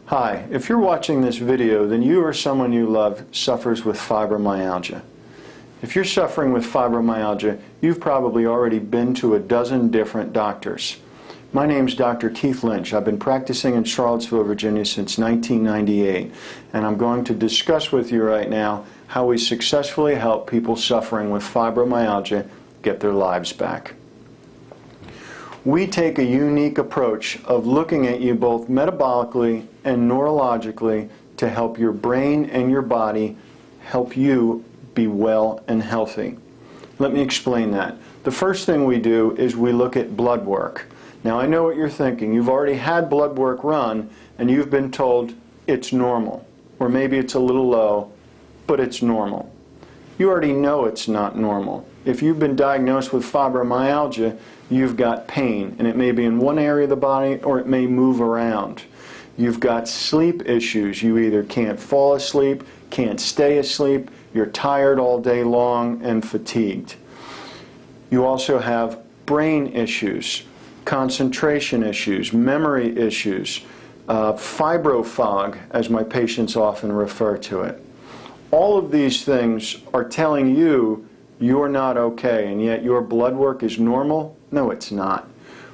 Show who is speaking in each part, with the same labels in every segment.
Speaker 1: Hi, if you're watching this video, then you or someone you love suffers with fibromyalgia. If you're suffering with fibromyalgia, you've probably already been to a dozen different doctors. My name's Dr. Keith Lynch. I've been practicing in Charlottesville, Virginia since 1998, and I'm going to discuss with you right now how we successfully help people suffering with fibromyalgia get their lives back. We take a unique approach of looking at you both metabolically and neurologically to help your brain and your body help you be well and healthy. Let me explain that. The first thing we do is we look at blood work. Now I know what you're thinking. You've already had blood work run and you've been told it's normal, or maybe it's a little low, but it's normal. You already know it's not normal. If you've been diagnosed with fibromyalgia, you've got pain, and it may be in one area of the body or it may move around. You've got sleep issues. You either can't fall asleep, can't stay asleep, you're tired all day long and fatigued. You also have brain issues, concentration issues, memory issues, fibrofog, as my patients often refer to it. All of these things are telling you you're not okay, and yet your blood work is normal? No, it's not.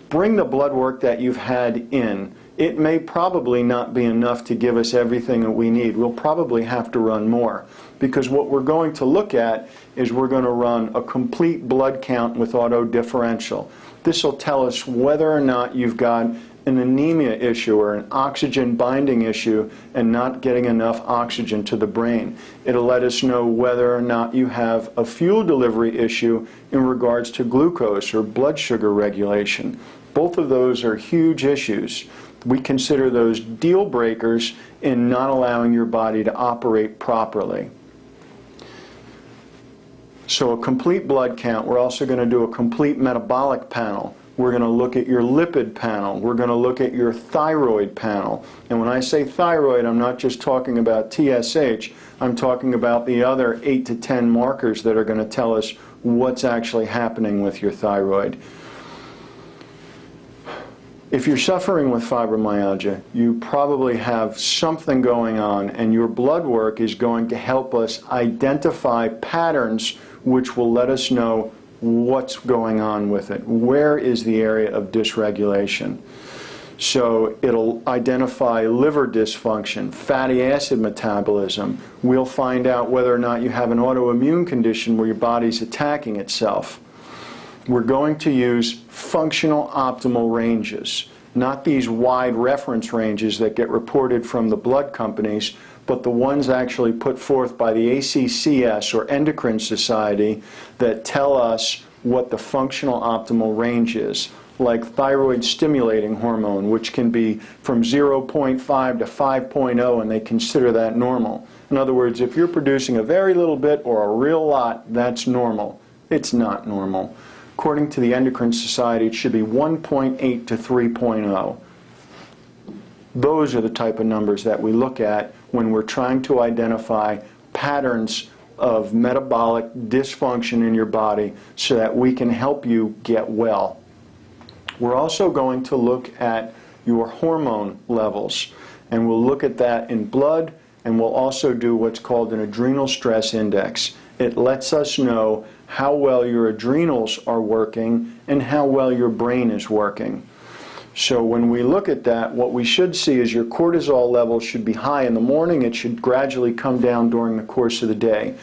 Speaker 1: Bring the blood work that you've had in. It may probably not be enough to give us everything that we need. We'll probably have to run more, because what we're going to look at is we're going to run a complete blood count with auto differential. This will tell us whether or not you've got an anemia issue or an oxygen binding issue and not getting enough oxygen to the brain. It'll let us know whether or not you have a fuel delivery issue in regards to glucose or blood sugar regulation. Both of those are huge issues. We consider those deal breakers in not allowing your body to operate properly. So a complete blood count. We're also going to do a complete metabolic panel. We're going to look at your lipid panel. We're going to look at your thyroid panel. And when I say thyroid, I'm not just talking about TSH. I'm talking about the other 8 to 10 markers that are going to tell us what's actually happening with your thyroid. If you're suffering with fibromyalgia, you probably have something going on, and your blood work is going to help us identify patterns which will let us know what's going on with it. Where is the area of dysregulation? So it'll identify liver dysfunction, fatty acid metabolism. We'll find out whether or not you have an autoimmune condition where your body's attacking itself. We're going to use functional optimal ranges, not these wide reference ranges that get reported from the blood companies, but the ones actually put forth by the ACCS or Endocrine Society that tell us what the functional optimal range is, like thyroid stimulating hormone, which can be from 0.5 to 5.0, and they consider that normal. In other words, if you're producing a very little bit or a real lot, that's normal. It's not normal. According to the Endocrine Society, it should be 1.8 to 3.0. Those are the type of numbers that we look at when we're trying to identify patterns of metabolic dysfunction in your body so that we can help you get well. We're also going to look at your hormone levels, and we'll look at that in blood, and we'll also do what's called an adrenal stress index. It lets us know how well your adrenals are working and how well your brain is working. So when we look at that, what we should see is your cortisol level should be high in the morning. It should gradually come down during the course of the day.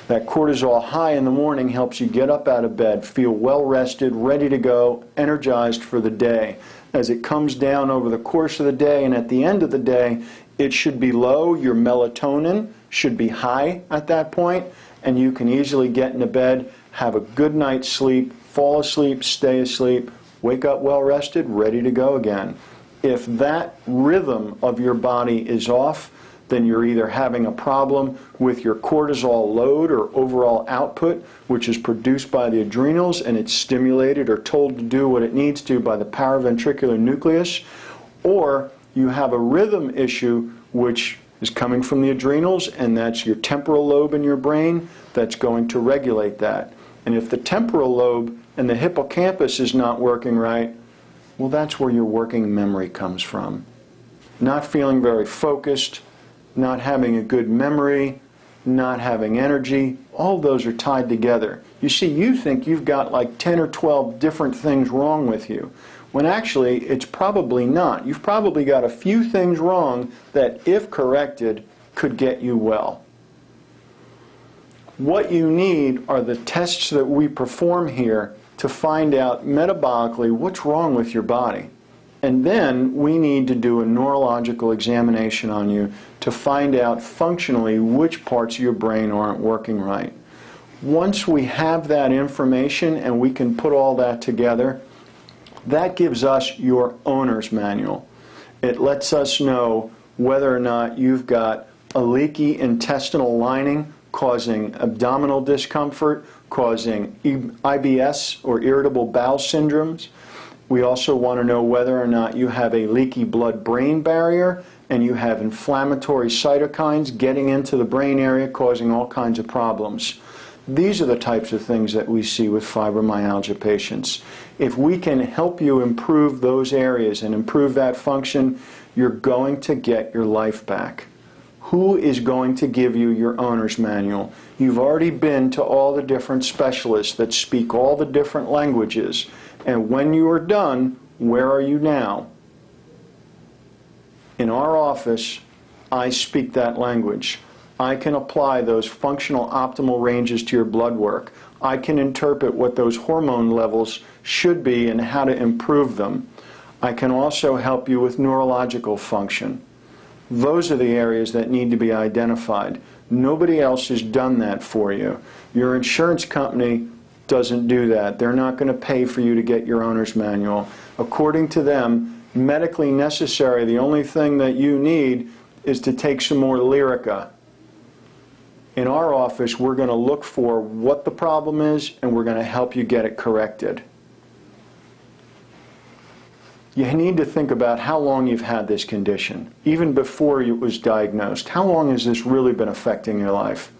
Speaker 1: That cortisol high in the morning helps you get up out of bed, feel well rested, ready to go, energized for the day. As it comes down over the course of the day and at the end of the day, it should be low. Your melatonin should be high at that point, and you can easily get into bed, have a good night's sleep, fall asleep, stay asleep, wake up well rested, ready to go again. If that rhythm of your body is off, then you're either having a problem with your cortisol load or overall output, which is produced by the adrenals and it's stimulated or told to do what it needs to by the paraventricular nucleus, or you have a rhythm issue which is coming from the adrenals, and that's your temporal lobe in your brain that's going to regulate that. And if the temporal lobe and the hippocampus is not working right, well, that's where your working memory comes from. not feeling very focused, not having a good memory, not having energy. All those are tied together. You see, you think you've got like 10 or 12 different things wrong with you, when actually it's probably not. You've probably got a few things wrong that, if corrected, could get you well. What you need are the tests that we perform here to find out metabolically what's wrong with your body. And then we need to do a neurological examination on you to find out functionally which parts of your brain aren't working right. Once we have that information and we can put all that together, that gives us your owner's manual. It lets us know whether or not you've got a leaky intestinal lining causing abdominal discomfort, causing IBS or irritable bowel syndromes. We also want to know whether or not you have a leaky blood-brain barrier and you have inflammatory cytokines getting into the brain area causing all kinds of problems. These are the types of things that we see with fibromyalgia patients. If we can help you improve those areas and improve that function, you're going to get your life back. Who is going to give you your owner's manual? You've already been to all the different specialists that speak all the different languages. And when you are done, where are you now? In our office, I speak that language. I can apply those functional optimal ranges to your blood work. I can interpret what those hormone levels should be and how to improve them. I can also help you with neurological function. Those are the areas that need to be identified. Nobody else has done that for you. Your insurance company doesn't do that. They're not going to pay for you to get your owner's manual. According to them, medically necessary, the only thing that you need is to take some more Lyrica. In our office, we're going to look for what the problem is and we're going to help you get it corrected. You need to think about how long you've had this condition, even before it was diagnosed. How long has this really been affecting your life?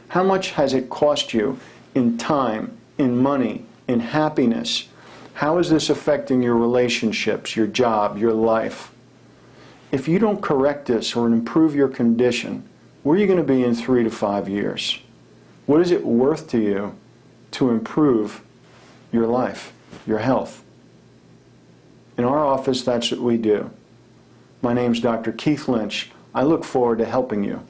Speaker 1: How much has it cost you in time, in money, in happiness? How is this affecting your relationships, your job, your life? If you don't correct this or improve your condition, where are you going to be in 3 to 5 years? What is it worth to you to improve your life, your health? In our office, that's what we do. My name's Dr. Keith Lynch. I look forward to helping you.